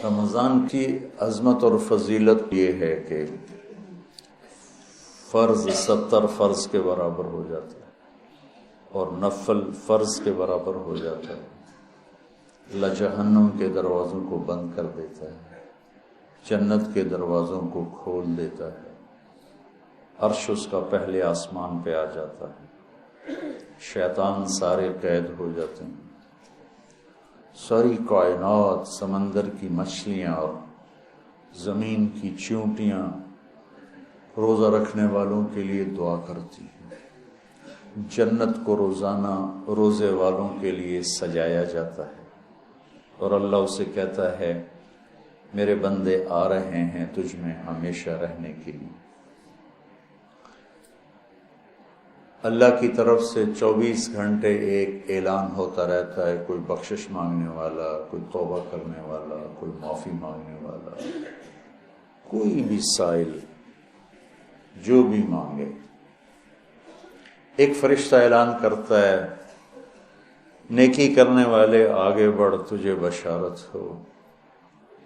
رمضان کی عظمت اور فضیلت یہ ہے کہ فرض 70 فرض کے برابر ہو جاتا ہے اور نفل فرض کے برابر ہو جاتا ہے۔ اللہ جہنم کے دروازوں کو بند کر دیتا ہے، جنت کے دروازوں کو کھول دیتا ہے، عرش اس کا پہلے آسمان پہ آ جاتا ہے، شیطان سارے قید ہو جاتے ہیں، ساری کائنات، سمندر کی مچھلیاں اور زمین کی چیونٹیاں روزہ رکھنے والوں کے لیے دعا کرتی ہیں، جنت کو روزانہ روزے والوں کے لیے سجایا جاتا ہے اور اللہ اسے کہتا ہے میرے بندے آ رہے ہیں تجھ میں ہمیشہ رہنے کے لیے۔ اللہ کی طرف سے 24 گھنٹے ایک اعلان ہوتا رہتا ہے، کوئی بخشش مانگنے والا، کوئی توبہ کرنے والا، کوئی معافی مانگنے والا، کوئی بھی سائل جو بھی مانگے، ایک فرشتہ اعلان کرتا ہے نیکی کرنے والے آگے بڑھ تجھے بشارت ہو،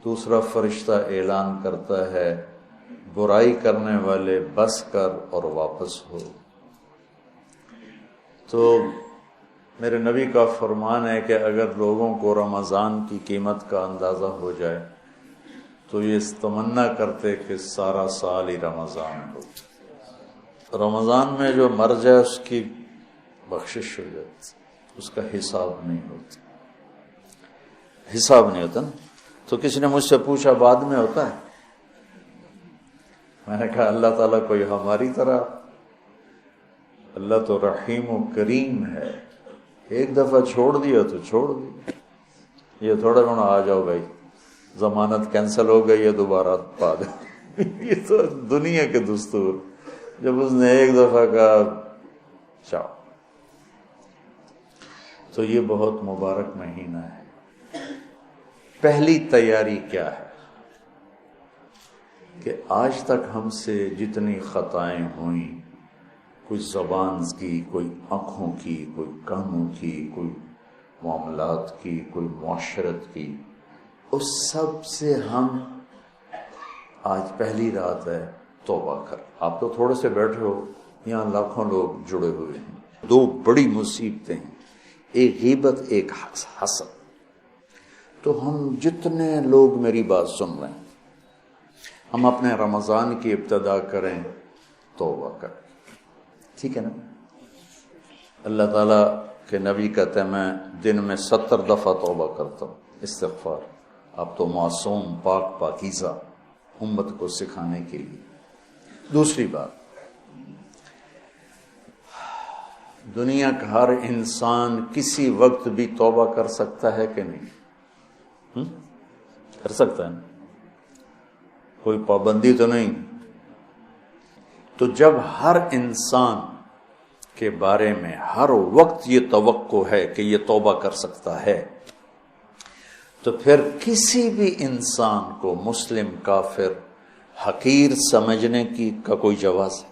دوسرا فرشتہ اعلان کرتا ہے برائی کرنے والے بس کر اور واپس ہو۔ تو میرے نبی کا فرمان ہے کہ اگر لوگوں کو رمضان کی قیمت کا اندازہ ہو جائے تو یہ تمنا کرتے کہ سارا سال ہی رمضان ہو، رمضان میں جو مر جائے اس کی بخشش ہو جاتی، اس کا حساب نہیں ہوتا نا۔ تو کسی نے مجھ سے پوچھا بعد میں ہوتا ہے؟ میں نے کہا اللہ تعالیٰ کوئی ہماری طرح، اللہ تو رحیم و کریم ہے، ایک دفعہ چھوڑ دیا تو چھوڑ دیا، یہ تھوڑا ہونا آ جاؤ بھائی ضمانت کینسل ہو گئی ہے دوبارہ پا دے، یہ تو دنیا کے دستور، جب اس نے ایک دفعہ کہا چاو۔ تو یہ بہت مبارک مہینہ ہے۔ پہلی تیاری کیا ہے کہ آج تک ہم سے جتنی خطائیں ہوئیں، کوئی زبان کی، کوئی آنکھوں کی، کوئی کانوں کی، کوئی معاملات کی، کوئی معاشرت کی، اس سب سے ہم آج پہلی رات ہے توبہ کر۔ آپ تو تھوڑے سے بیٹھے ہو، یہاں لاکھوں لوگ جڑے ہوئے ہیں۔ دو بڑی مصیبتیں ہیں، ایک غیبت، ایک حسد۔ تو ہم جتنے لوگ میری بات سن رہے ہیں، ہم اپنے رمضان کی ابتدا کریں توبہ کریں، ٹھیک ہے نا؟ اللہ تعالیٰ کے نبی کہتے ہیں میں دن میں 70 دفعہ توبہ کرتا ہوں، استغفار۔ اب تو معصوم، پاک پاکیزہ امت کو سکھانے کے لیے۔ دوسری بات، دنیا کا ہر انسان کسی وقت بھی توبہ کر سکتا ہے کہ نہیں؟ کر سکتا ہے نا؟ کوئی پابندی تو نہیں۔ تو جب ہر انسان کے بارے میں ہر وقت یہ توقع ہے کہ یہ توبہ کر سکتا ہے، تو پھر کسی بھی انسان کو مسلم، کافر، حقیر سمجھنے کا کوئی جواز ہے؟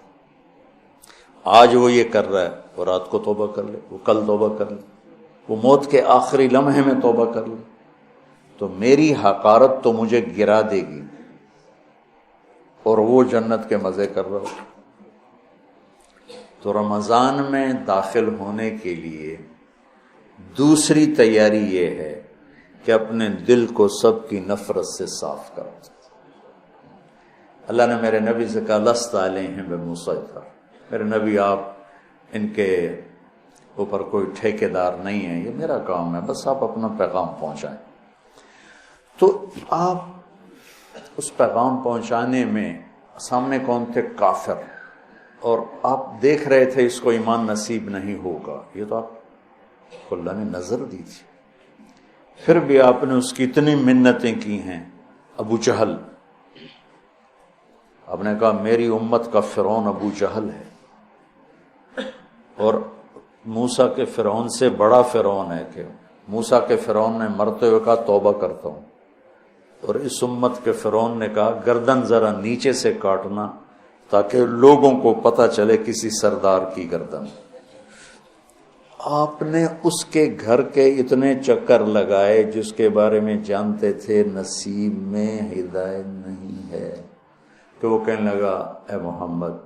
آج وہ یہ کر رہا ہے، وہ رات کو توبہ کر لے، وہ کل توبہ کر لے، وہ موت کے آخری لمحے میں توبہ کر لے، تو میری حقارت تو مجھے گرا دے گی اور وہ جنت کے مزے کر رہا ہو۔ تو رمضان میں داخل ہونے کے لیے دوسری تیاری یہ ہے کہ اپنے دل کو سب کی نفرت سے صاف کرو۔ اللہ نے میرے نبی سے کہا لست علیہم بمسیطر، میرے نبی آپ ان کے اوپر کوئی ٹھیکیدار نہیں ہے، یہ میرا کام ہے، بس آپ اپنا پیغام پہنچائیں۔ تو آپ اس پیغام پہنچانے میں سامنے کون تھے؟ کافر، اور آپ دیکھ رہے تھے اس کو ایمان نصیب نہیں ہوگا، یہ تو آپ کو اللہ نے نظر دی تھی، پھر بھی آپ نے اس کی اتنی منتیں کی ہیں۔ ابو جہل، آپ نے کہا میری امت کا فرعون ابو جہل ہے، اور موسیٰ کے فرعون سے بڑا فرعون ہے کہ موسیٰ کے فرعون نے مرتے ہوئے کہا توبہ کرتا ہوں، اور اس امت کے فرعون نے کہا گردن ذرا نیچے سے کاٹنا تاکہ لوگوں کو پتہ چلے کسی سردار کی گردن۔ آپ نے اس کے گھر کے اتنے چکر لگائے جس کے بارے میں جانتے تھے نصیب میں ہدایت نہیں ہے، کہ وہ کہنے لگا اے محمد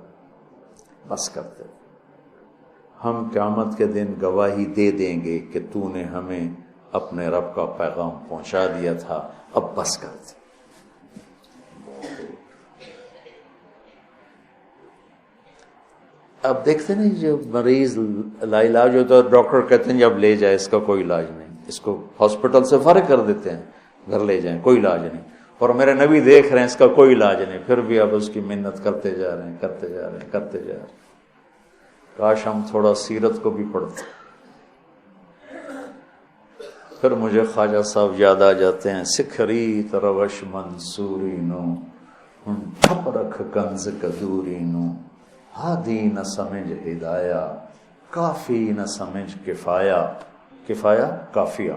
بس کرتے، ہم قیامت کے دن گواہی دے دیں گے کہ تو نے ہمیں اپنے رب کا پیغام پہنچا دیا تھا، اب بس کرتے۔ اب دیکھتے نہیں جو مریض لا علاج ہوتا ہے ڈاکٹر کہتے ہیں جب لے جائے، اس کا کوئی علاج نہیں، اس کو ہاسپٹل سے فارغ کر دیتے ہیں، گھر لے جائیں کوئی علاج نہیں، اور میرے نبی دیکھ رہے ہیں اس کا کوئی علاج نہیں، پھر بھی اب اس کی محنت کرتے جا رہے ہیں کرتے جا رہے ہیں کرتے جا رہے ہیں۔ کاش ہم تھوڑا سیرت کو بھی پڑھتے۔ پھر مجھے خواجہ صاحب یاد آ جاتے ہیں، سکھری تروش منصوری نو ٹھپ رکھ کنز کدوری نو، ہادی نہ سمجھ ہدایہ کافی نہ سمجھ کفایا، کفایا کافیہ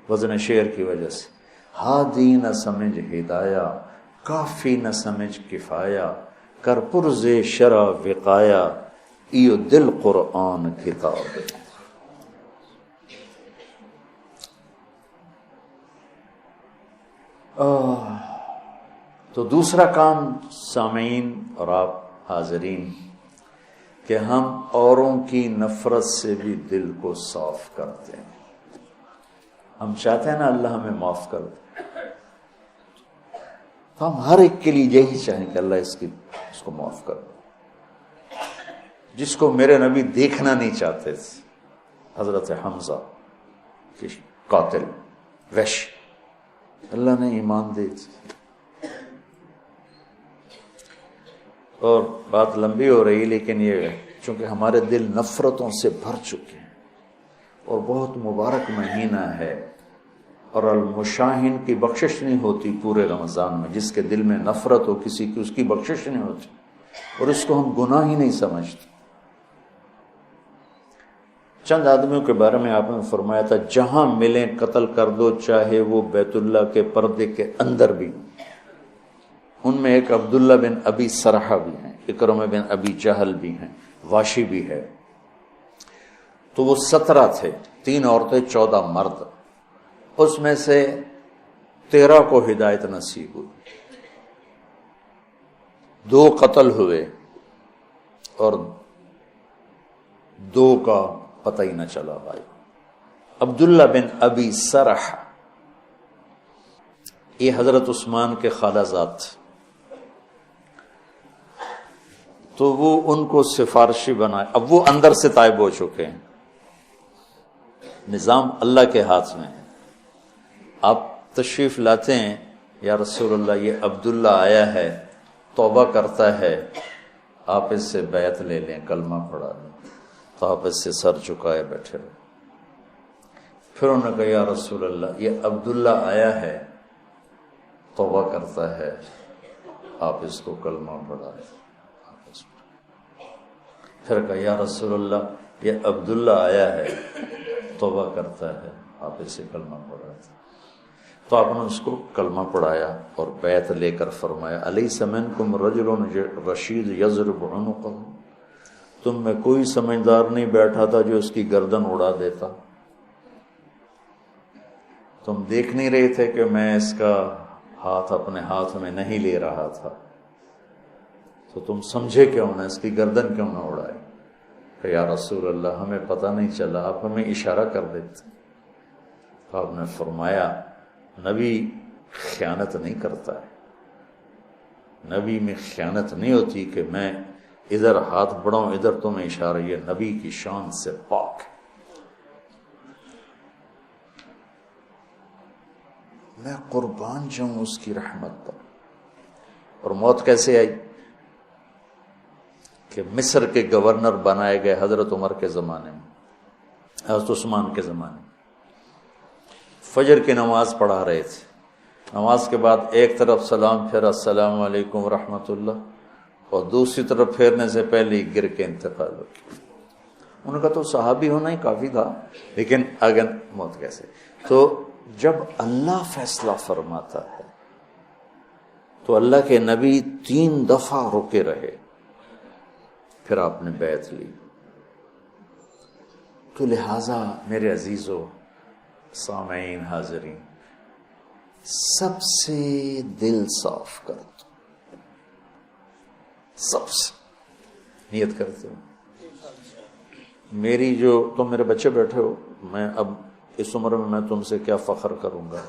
وزن شعر کی وجہ سے، ہادی نہ سمجھ ہدایہ کافی نہ سمجھ کفایا، کر پرز شرع وقایا ایو دل قرآن کتاب۔ تو دوسرا کام سامعین اور آپ حاضرین کہ ہم اوروں کی نفرت سے بھی دل کو صاف کرتے ہیں۔ ہم چاہتے ہیں نا اللہ ہمیں معاف کر دے، تو ہم ہر ایک کے لیے یہی چاہیں کہ اللہ اس کو معاف کر دے۔ جس کو میرے نبی دیکھنا نہیں چاہتے تھے، حضرت حمزہ کی قاتل وحش، اللہ نے ایمان دے دی۔ اور بات لمبی ہو رہی لیکن یہ چونکہ ہمارے دل نفرتوں سے بھر چکے ہیں، اور بہت مبارک مہینہ ہے، اور المشاہین کی بخشش نہیں ہوتی پورے رمضان میں، جس کے دل میں نفرت ہو کسی کی اس کی بخشش نہیں ہوتی، اور اس کو ہم گناہ ہی نہیں سمجھتے۔ چند آدمیوں کے بارے میں آپ نے فرمایا تھا جہاں ملیں قتل کر دو، چاہے وہ بیت اللہ کے پردے کے اندر بھی۔ ان میں ایک عبداللہ بن ابی سرحہ بھی ہیں، اکرمہ بن ابی جہل بھی ہیں، واشی بھی ہے۔ تو وہ 17 تھے، 3 عورتیں 14 مرد، اس میں سے 13 کو ہدایت نصیب ہوئی، 2 قتل ہوئے اور 2 کا پتہ ہی نہ چلا بھائی۔ عبداللہ بن ابی سرح یہ حضرت عثمان کے خالہ زاد تھے، تو وہ ان کو سفارشی بنائے۔ اب وہ اندر سے طائب ہو چکے ہیں، نظام اللہ کے ہاتھ میں ہے۔ آپ تشریف لاتے ہیں، یا رسول اللہ یہ عبداللہ آیا ہے، توبہ کرتا ہے، آپ اس سے بیعت لے لیں، کلمہ پڑھا لیں، تو آپ اس سے سر چکائے بیٹھے رہے۔ پھر انہوں نے کہا یا رسول اللہ یہ عبداللہ آیا ہے، توبہ کرتا ہے، آپ اس کو کلمہ پڑھا لیں۔ پھر کہا یا رسول اللہ یہ عبداللہ آیا ہے، توبہ کرتا ہے، آپ اسے کلمہ پڑھا دیں۔ تو آپ نے اس کو کلمہ پڑھایا اور بیعت لے کر فرمایا الیس منکم رجل رشید یضرب عنقہ، تم میں کوئی سمجھدار نہیں بیٹھا تھا جو اس کی گردن اڑا دیتا؟ تم دیکھ نہیں رہے تھے کہ میں اس کا ہاتھ اپنے ہاتھ میں نہیں لے رہا تھا، تو تم سمجھے کیوں نہ، اس کی گردن کیوں نہ اڑائے؟ کہ یا رسول اللہ ہمیں پتہ نہیں چلا، آپ ہمیں اشارہ کر دیتے۔ تو آپ نے فرمایا نبی خیانت نہیں کرتا ہے، نبی میں خیانت نہیں ہوتی کہ میں ادھر ہاتھ بڑھاؤں ادھر تمہیں اشارہ، یہ نبی کی شان سے پاک ہے۔ میں قربان جاؤں اس کی رحمت پر۔ اور موت کیسے آئی؟ کہ مصر کے گورنر بنائے گئے حضرت عمر کے زمانے میں، حضرت عثمان کے زمانے میں، فجر کی نماز پڑھا رہے تھے، نماز کے بعد ایک طرف سلام پھر السلام علیکم ورحمۃ اللہ، اور دوسری طرف پھیرنے سے پہلے ہی گر کے انتقال ہو گیا۔ انہوں نے کہا تو صحابی ہونا ہی کافی تھا، لیکن اگر موت کیسے؟ تو جب اللہ فیصلہ فرماتا ہے تو اللہ کے نبی 3 دفعہ رکے رہے، پھر آپ نے بیعت لی۔ تو تو لہٰذا میرے عزیزو سامعین حاضرین، سب سے دل صاف کر دو، سب سے نیت کرتے ہو میری، جو تم میرے بچے بیٹھے ہو، میں اب اس عمر میں تم سے کیا فخر کروں گا،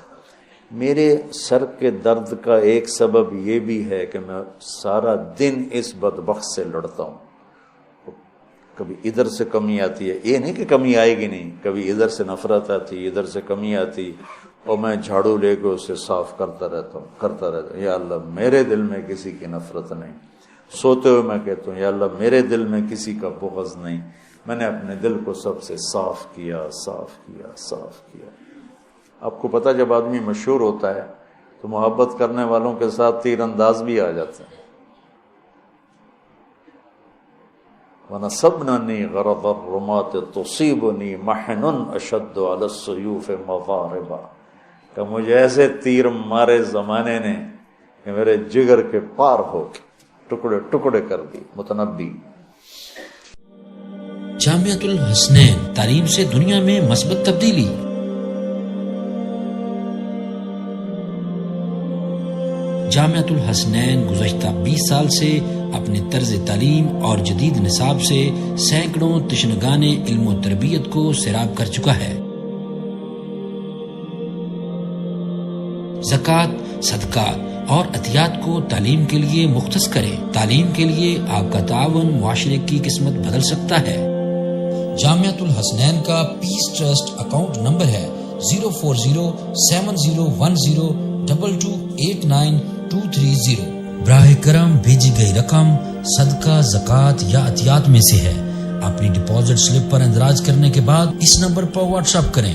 میرے سر کے درد کا ایک سبب یہ بھی ہے کہ میں سارا دن اس بدبخت سے لڑتا ہوں. کبھی ادھر سے کمی آتی ہے، یہ نہیں کہ کمی آئے گی نہیں، کبھی ادھر سے نفرت آتی، ادھر سے کمی آتی، اور میں جھاڑو لے کے اسے صاف کرتا رہتا ہوں. یا اللہ میرے دل میں کسی کی نفرت نہیں. سوتے ہوئے میں کہتا ہوں یا اللہ میرے دل میں کسی کا بغض نہیں. میں نے اپنے دل کو سب سے صاف کیا، صاف کیا، صاف کیا. آپ کو پتہ جب آدمی مشہور ہوتا ہے تو محبت کرنے والوں کے ساتھ تیر انداز بھی آ جاتے ہیں. وَنَصَبْنَنِي غَرَضَ الرُّمَاةِ تُصِيبُنِي مَحْنٌ أَشَدُّ عَلَى السُّيُوفِ مَضَارِبًا، کہ مجھے ایسے تیر مارے زمانے نے کہ میرے جگر کے پار ہو کے ٹکڑے ٹکڑے کر دی. متنبی. جامعۃ الحسنین، تعلیم سے دنیا میں مثبت تبدیلی. جامعۃ الحسنین گزشتہ 20 سال سے اپنے طرز تعلیم اور جدید نصاب سے سینکڑوں تشنگان علم و تربیت کو سیراب کر چکا ہے. زکوٰۃ، صدقات اور عطیات کو تعلیم کے لیے مختص کریں. تعلیم کے لیے آپ کا تعاون معاشرے کی قسمت بدل سکتا ہے. جامعۃ الحسنین کا پیس ٹرسٹ اکاؤنٹ نمبر ہے 040701022892230. براہ کرم بھیجی گئی رقم صدقہ، زکوٰۃ یا عطیات میں سے ہے. اپنی ڈپازٹ سلپ پر اندراج کرنے کے بعد اس نمبر پر واٹس ایپ کریں.